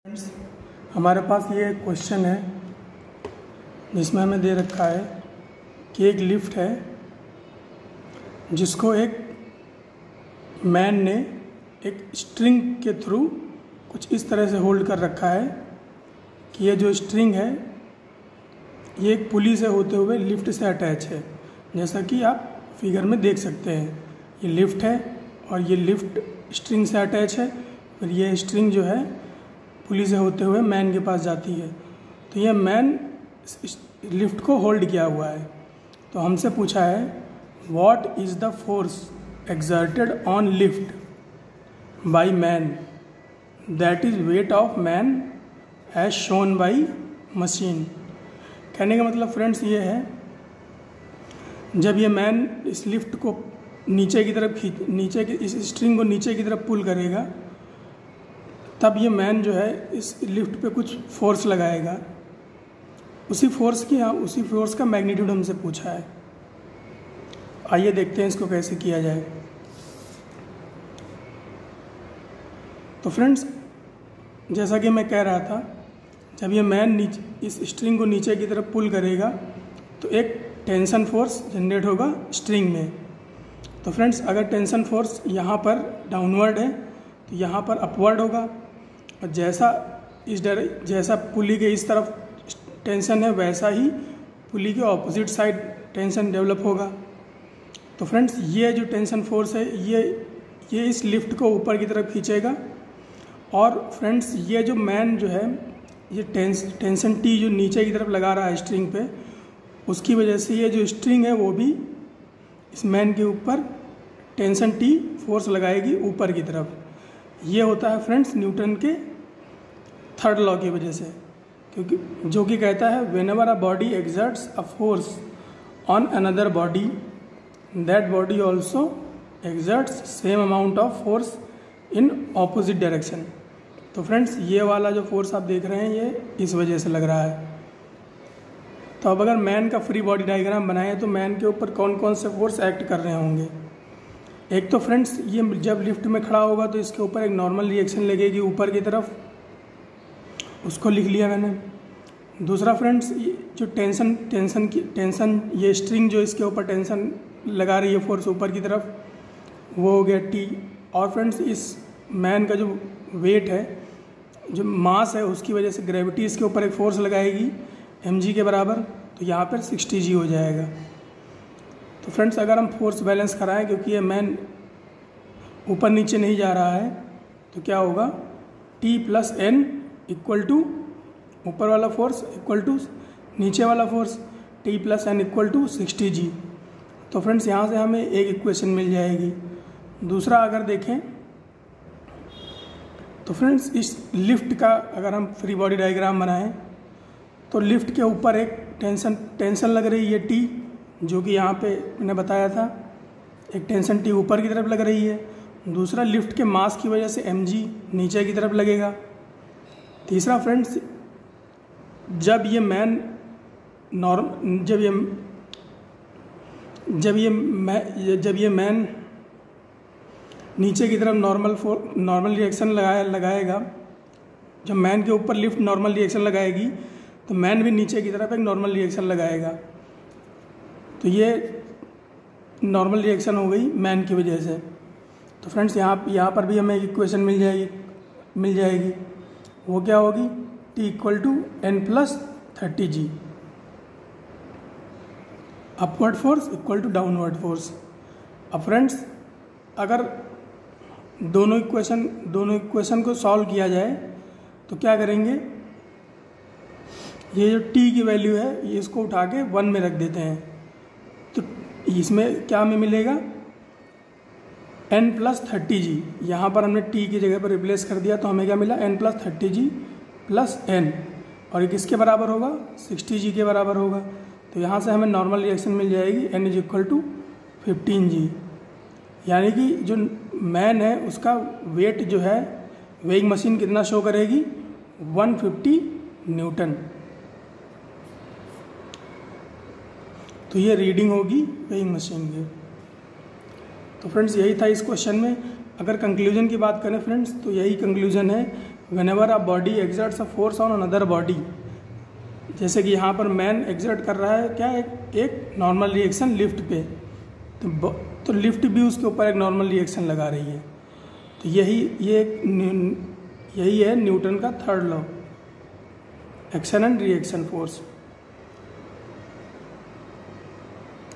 Friends, हमारे पास ये एक क्वेश्चन है जिसमें हमें दे रखा है कि एक लिफ्ट है जिसको एक मैन ने एक स्ट्रिंग के थ्रू कुछ इस तरह से होल्ड कर रखा है कि ये जो स्ट्रिंग है ये एक पुली से होते हुए लिफ्ट से अटैच है। जैसा कि आप फिगर में देख सकते हैं, ये लिफ्ट है और ये लिफ्ट स्ट्रिंग से अटैच है। फिर ये स्ट्रिंग जो है पुली से होते हुए मैन के पास जाती है। तो ये मैन लिफ्ट को होल्ड किया हुआ है। तो हमसे पूछा है what is the force exerted on lift by man that is weight of man as shown by machine। कहने का मतलब फ्रेंड्स ये है, जब ये मैन इस लिफ्ट को नीचे की तरफ नीचे की इस स्ट्रिंग को नीचे की तरफ पुल करेगा, तब ये मैन जो है इस लिफ्ट पे कुछ फोर्स लगाएगा। उसी फोर्स का मैग्नीट्यूड हमसे पूछा है। आइए देखते हैं इसको कैसे किया जाए। तो फ्रेंड्स, जैसा कि मैं कह रहा था, जब ये मैन नीचे इस स्ट्रिंग को नीचे की तरफ पुल करेगा तो एक टेंशन फोर्स जनरेट होगा स्ट्रिंग में। तो फ्रेंड्स, अगर टेंशन फोर्स यहाँ पर डाउनवर्ड है तो यहाँ पर अपवर्ड होगा, और जैसा पुली के इस तरफ टेंशन है वैसा ही पुली के ऑपोजिट साइड टेंशन डेवलप होगा। तो फ्रेंड्स, ये जो टेंशन फोर्स है ये इस लिफ्ट को ऊपर की तरफ खींचेगा। और फ्रेंड्स, ये जो मैन जो है ये टेंशन टी जो नीचे की तरफ लगा रहा है स्ट्रिंग पे, उसकी वजह से ये जो स्ट्रिंग है वो भी इस मैन के ऊपर टेंशन टी फोर्स लगाएगी ऊपर की तरफ। ये होता है फ्रेंड्स न्यूटन के थर्ड लॉ की वजह से, क्योंकि जो कि कहता है whenever a body exerts a force on another body that body also exerts same amount of force in opposite direction। तो फ्रेंड्स, ये वाला जो फोर्स आप देख रहे हैं ये इस वजह से लग रहा है। तो अब अगर मैन का फ्री बॉडी डायग्राम बनाए तो मैन के ऊपर कौन कौन से फोर्स एक्ट कर रहे होंगे। एक तो फ्रेंड्स, ये जब लिफ्ट में खड़ा होगा तो इसके ऊपर एक नॉर्मल रिएक्शन लगेगी ऊपर की तरफ, उसको लिख लिया मैंने। दूसरा फ्रेंड्स, जो टेंशन ये स्ट्रिंग जो इसके ऊपर टेंशन लगा रही है फोर्स ऊपर की तरफ, वो हो गया टी। और फ्रेंड्स, इस मैन का जो वेट है, जो मास है, उसकी वजह से ग्रेविटी इसके ऊपर एक फोर्स लगाएगी mg के बराबर, तो यहाँ पर 60g हो जाएगा। तो फ्रेंड्स, अगर हम फोर्स बैलेंस कराएं, क्योंकि ये मैन ऊपर नीचे नहीं जा रहा है, तो क्या होगा t + n इक्वल टू ऊपर वाला फोर्स इक्वल टू नीचे वाला force, t + n equal to 60g। तो फ्रेंड्स, यहाँ से हमें एक इक्वेशन मिल जाएगी। दूसरा अगर देखें तो फ्रेंड्स, इस लिफ्ट का अगर हम फ्री बॉडी डायग्राम बनाएं तो लिफ्ट के ऊपर एक टेंशन लग रही है टी, जो कि यहाँ पे मैंने बताया था, एक टेंशन टी ऊपर की तरफ लग रही है। दूसरा, लिफ्ट के मास की वजह से mg नीचे की तरफ लगेगा। तीसरा फ्रेंड्स, जब ये मैन नीचे की तरफ नॉर्मल रिएक्शन लगाएगा, जब मैन के ऊपर लिफ्ट नॉर्मल रिएक्शन लगाएगी तो मैन भी नीचे की तरफ एक नॉर्मल रिएक्शन लगाएगा। तो ये नॉर्मल रिएक्शन हो गई मैन की वजह से। तो फ्रेंड्स, यहाँ पर भी हमें एक इक्वेशन मिल जाएगी। वो क्या होगी, t = n + 30g, upward force equal to downward force. अब फ्रेंड्स, अगर दोनों इक्वेशन को सॉल्व किया जाए तो क्या करेंगे, ये जो t की वैल्यू है ये इसको उठा के 1 में रख देते हैं। तो इसमें क्या हमें मिलेगा, n + 30g। यहाँ पर हमने t की जगह पर रिप्लेस कर दिया तो हमें क्या मिला, n + 30g + n, और ये किसके बराबर होगा, 60g के बराबर होगा। तो यहाँ से हमें नॉर्मल रिएक्शन मिल जाएगी, n = 15g। यानी कि जो मैन है उसका वेट जो है वेइंग मशीन कितना शो करेगी, 150 न्यूटन। तो ये रीडिंग होगी वेइंग मशीन की। तो फ्रेंड्स, यही था इस क्वेश्चन में। अगर कंक्लूजन की बात करें फ्रेंड्स, तो यही कंक्लूजन है when ever a body exerts a force on another body, जैसे कि यहाँ पर मैन एग्जर्ट कर रहा है क्या, एक नॉर्मल रिएक्शन लिफ्ट पे, तो लिफ्ट भी उसके ऊपर एक नॉर्मल रिएक्शन लगा रही है। तो यही है न्यूटन का third law, action and reaction force.